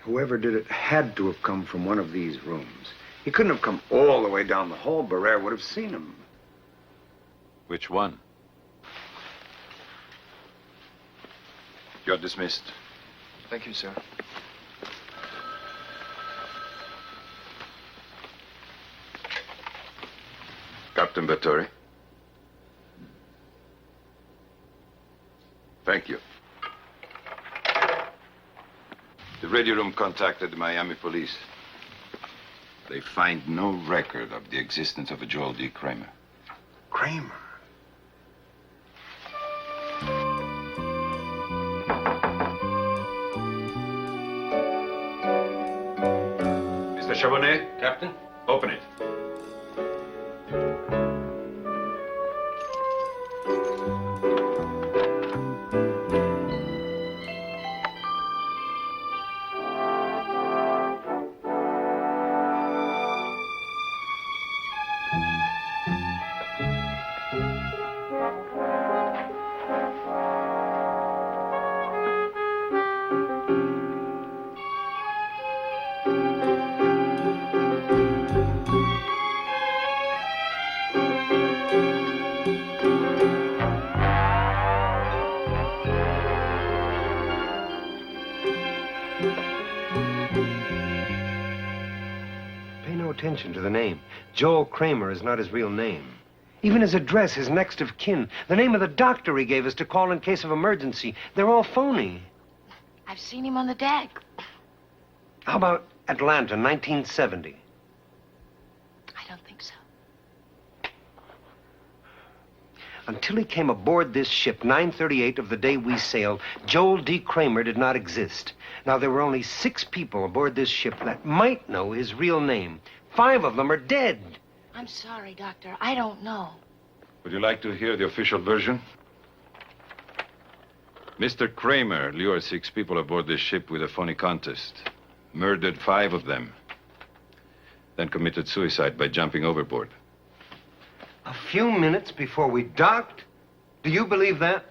Whoever did it had to have come from one of these rooms. He couldn't have come all the way down the hall. Barrere would have seen him. Which one? You're dismissed. Thank you, sir. Captain Vettori. Thank you. The radio room contacted the Miami police. They find no record of the existence of a Joel D. Kramer. Kramer? Mr. Chabonnet? Captain? Open it. Attention to the name. Joel Kramer is not his real name. Even his address, his next of kin, the name of the doctor he gave us to call in case of emergency, they're all phony. I've seen him on the deck. How about Atlanta, 1970? I don't think so. Until he came aboard this ship, 9:38 of the day we sailed, Joel D. Kramer did not exist. Now, there were only 6 people aboard this ship that might know his real name. 5 of them are dead. I'm sorry, Doctor. I don't know. Would you like to hear the official version? Mr. Kramer lured 6 people aboard this ship with a phony contest, murdered 5 of them, then committed suicide by jumping overboard. A few minutes before we docked? Do you believe that?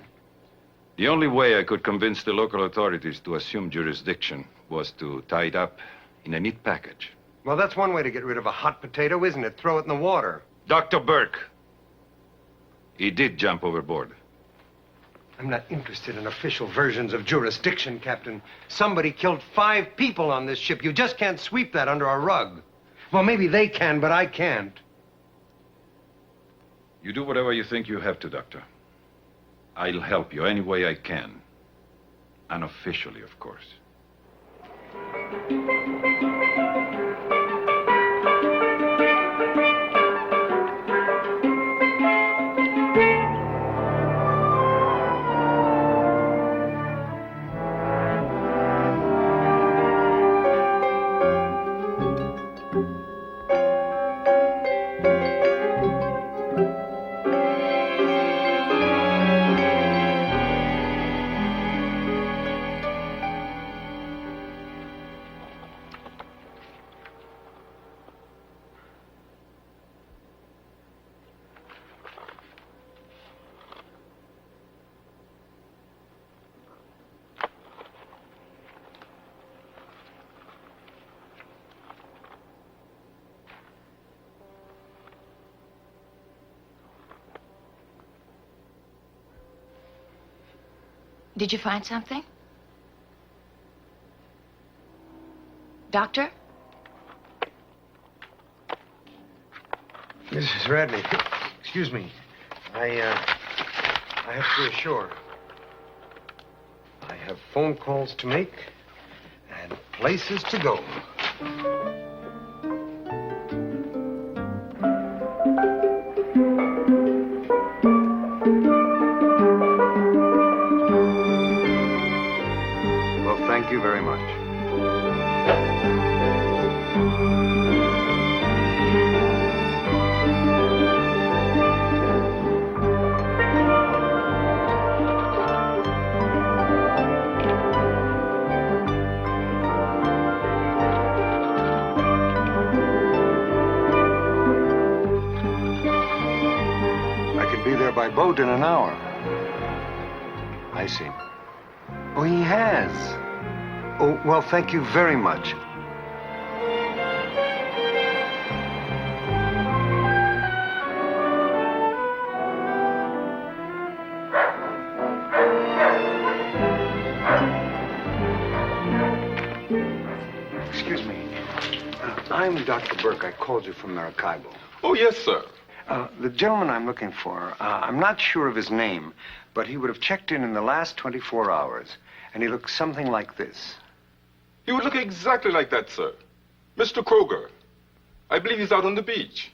The only way I could convince the local authorities to assume jurisdiction was to tie it up in a neat package. Well, that's one way to get rid of a hot potato, isn't it? Throw it in the water. Dr. Burke. He did jump overboard. I'm not interested in official versions of jurisdiction, Captain. Somebody killed 5 people on this ship. You just can't sweep that under a rug. Well, maybe they can, but I can't. You do whatever you think you have to, Doctor. I'll help you any way I can. Unofficially, of course. Did you find something? Doctor? Mrs. Radley, excuse me. I have to be ashore. I have phone calls to make and places to go. Well, thank you very much. By boat in an hour. I see. Oh, he has. Oh, well, thank you very much. Excuse me. I'm Dr. Burke. I called you from Maracaibo. Oh, yes, sir. The gentleman I'm looking for, I'm not sure of his name, but he would have checked in the last 24 hours, and he looks something like this. He would look exactly like that, sir. Mr. Kroger. I believe he's out on the beach.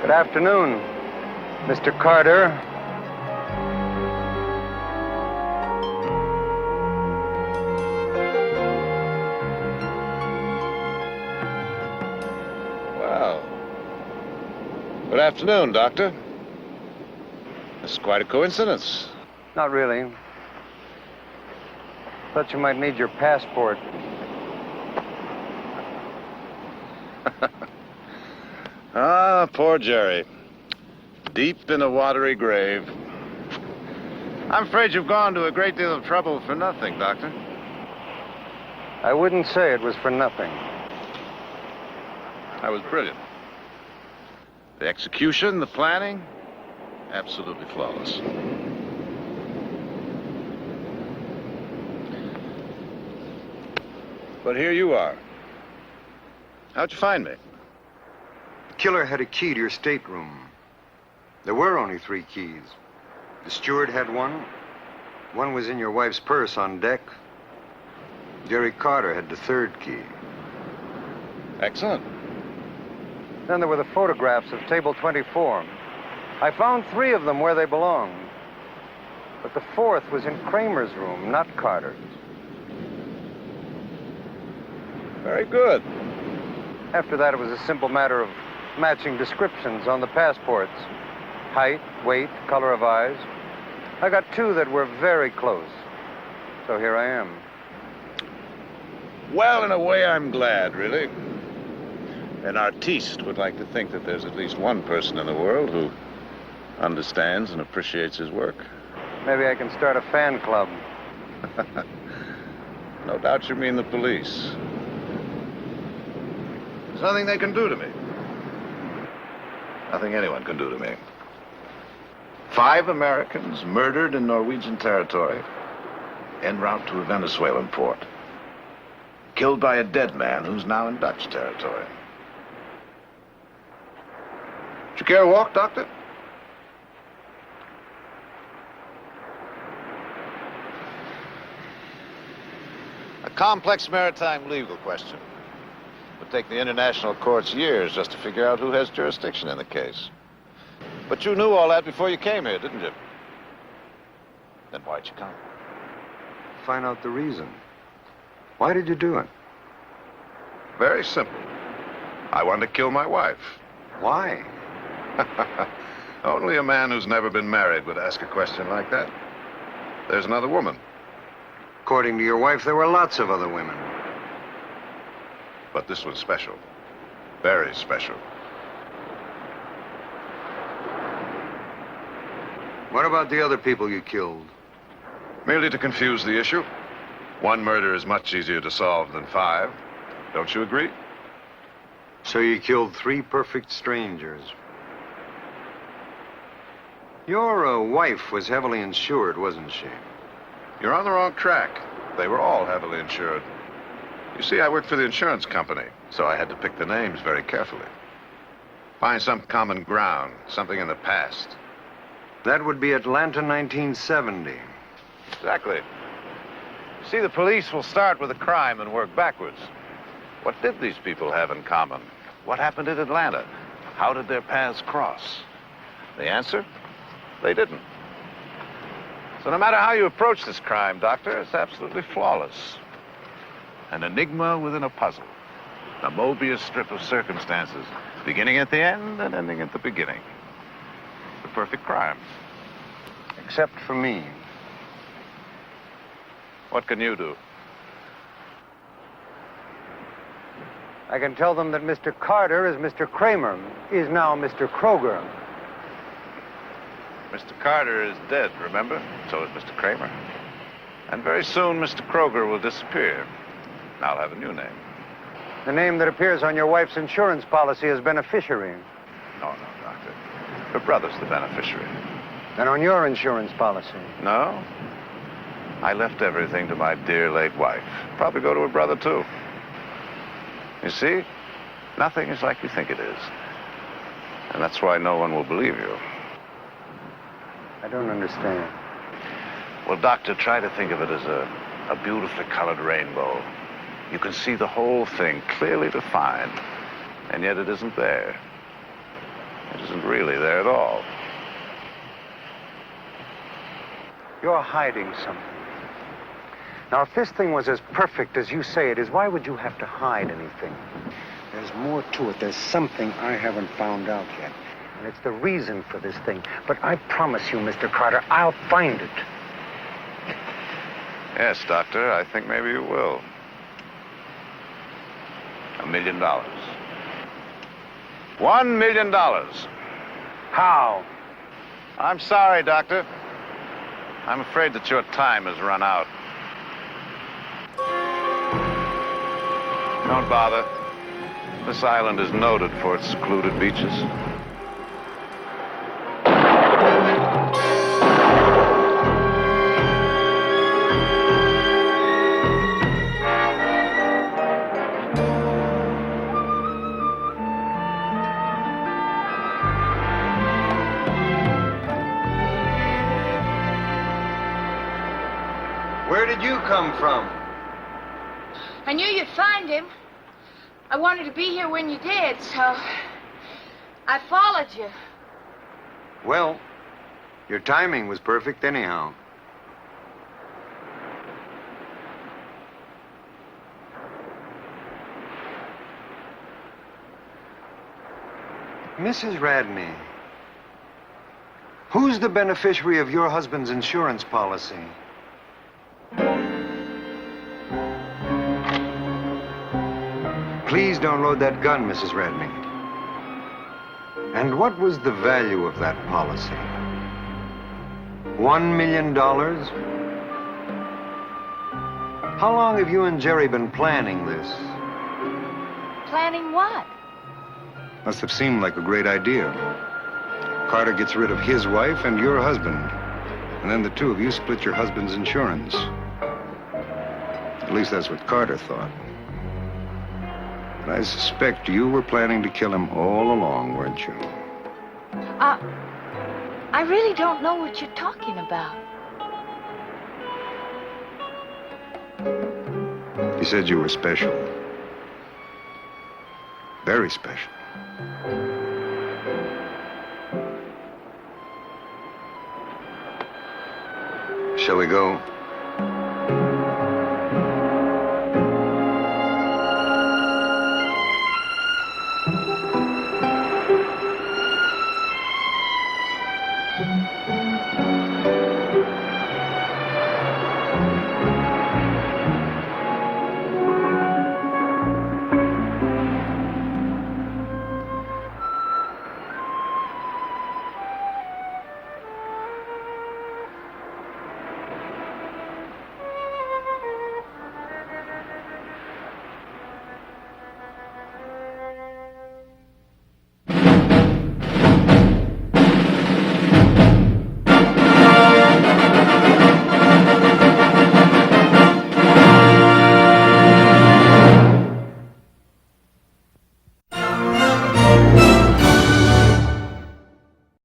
Good afternoon, Mr. Carter. Well, good afternoon, Doctor. This is quite a coincidence. Not really. Thought you might need your passport. Ah, poor Jerry. Deep in a watery grave. I'm afraid you've gone to a great deal of trouble for nothing, Doctor. I wouldn't say it was for nothing. That was brilliant. The execution, the planning, absolutely flawless. But here you are. How'd you find me? The killer had a key to your stateroom. There were only 3 keys. The steward had one. One was in your wife's purse on deck. Jerry Carter had the 3rd key. Excellent. Then there were the photographs of table 24. I found 3 of them where they belonged. But the 4th was in Kramer's room, not Carter's. Very good. After that, it was a simple matter of matching descriptions on the passports. Height, weight, color of eyes. I got 2 that were very close. So here I am. Well, in a way, I'm glad, really. An artiste would like to think that there's at least one person in the world who understands and appreciates his work. Maybe I can start a fan club. No doubt you mean the police. There's nothing they can do to me. Nothing anyone can do to me. 5 Americans murdered in Norwegian territory, en route to a Venezuelan port. Killed by a dead man who's now in Dutch territory. Would you care to walk, Doctor? A complex maritime legal question. It would take the international courts years just to figure out who has jurisdiction in the case. But you knew all that before you came here, didn't you? Then why'd you come? Find out the reason. Why did you do it? Very simple. I wanted to kill my wife. Why? Only a man who's never been married would ask a question like that. There's another woman. According to your wife, there were lots of other women. But this was special. Very special. What about the other people you killed? Merely to confuse the issue. One murder is much easier to solve than 5. Don't you agree? So you killed 3 perfect strangers. Your wife was heavily insured, wasn't she? You're on the wrong track. They were all heavily insured. You see, I worked for the insurance company, so I had to pick the names very carefully. Find some common ground, something in the past. That would be Atlanta 1970. Exactly. See, the police will start with a crime and work backwards. What did these people have in common? What happened in Atlanta? How did their paths cross? The answer? They didn't. So no matter how you approach this crime, Doctor, it's absolutely flawless. An enigma within a puzzle. A Mobius strip of circumstances, beginning at the end and ending at the beginning. The perfect crime. Except for me. What can you do? I can tell them that Mr. Carter is Mr. Kramer, is now Mr. Kroger. Mr. Carter is dead, remember? So is Mr. Kramer. And very soon, Mr. Kroger will disappear. And I'll have a new name. The name that appears on your wife's insurance policy as beneficiary. No, Doctor. Her brother's the beneficiary. And on your insurance policy? No. I left everything to my dear late wife. Probably go to her brother, too. You see, nothing is like you think it is. And that's why no one will believe you. I don't understand. Well, Doctor, try to think of it as a beautifully colored rainbow. You can see the whole thing clearly defined, and yet it isn't there. It isn't really there at all. You're hiding something. Now, if this thing was as perfect as you say it is, why would you have to hide anything? There's more to it. There's something I haven't found out yet. And it's the reason for this thing. But I promise you, Mr. Carter, I'll find it. Yes, Doctor, I think maybe you will. $1 million. $1 million. How? I'm sorry, Doctor. I'm afraid that your time has run out. Don't bother. This island is noted for its secluded beaches. Where did you come from? I knew you'd find him. I wanted to be here when you did, so I followed you. Well, your timing was perfect anyhow. Mrs. Radney, who's the beneficiary of your husband's insurance policy? please don't load that gun, Mrs. Radney. And what was the value of that policy? $1 million? How long have you and Jerry been planning this? Planning what? Must have seemed like a great idea. Carter gets rid of his wife and your husband. And then the two of you split your husband's insurance. At least that's what Carter thought. But I suspect you were planning to kill him all along, weren't you? I really don't know what you're talking about. He said you were special. Very special. Shall we go?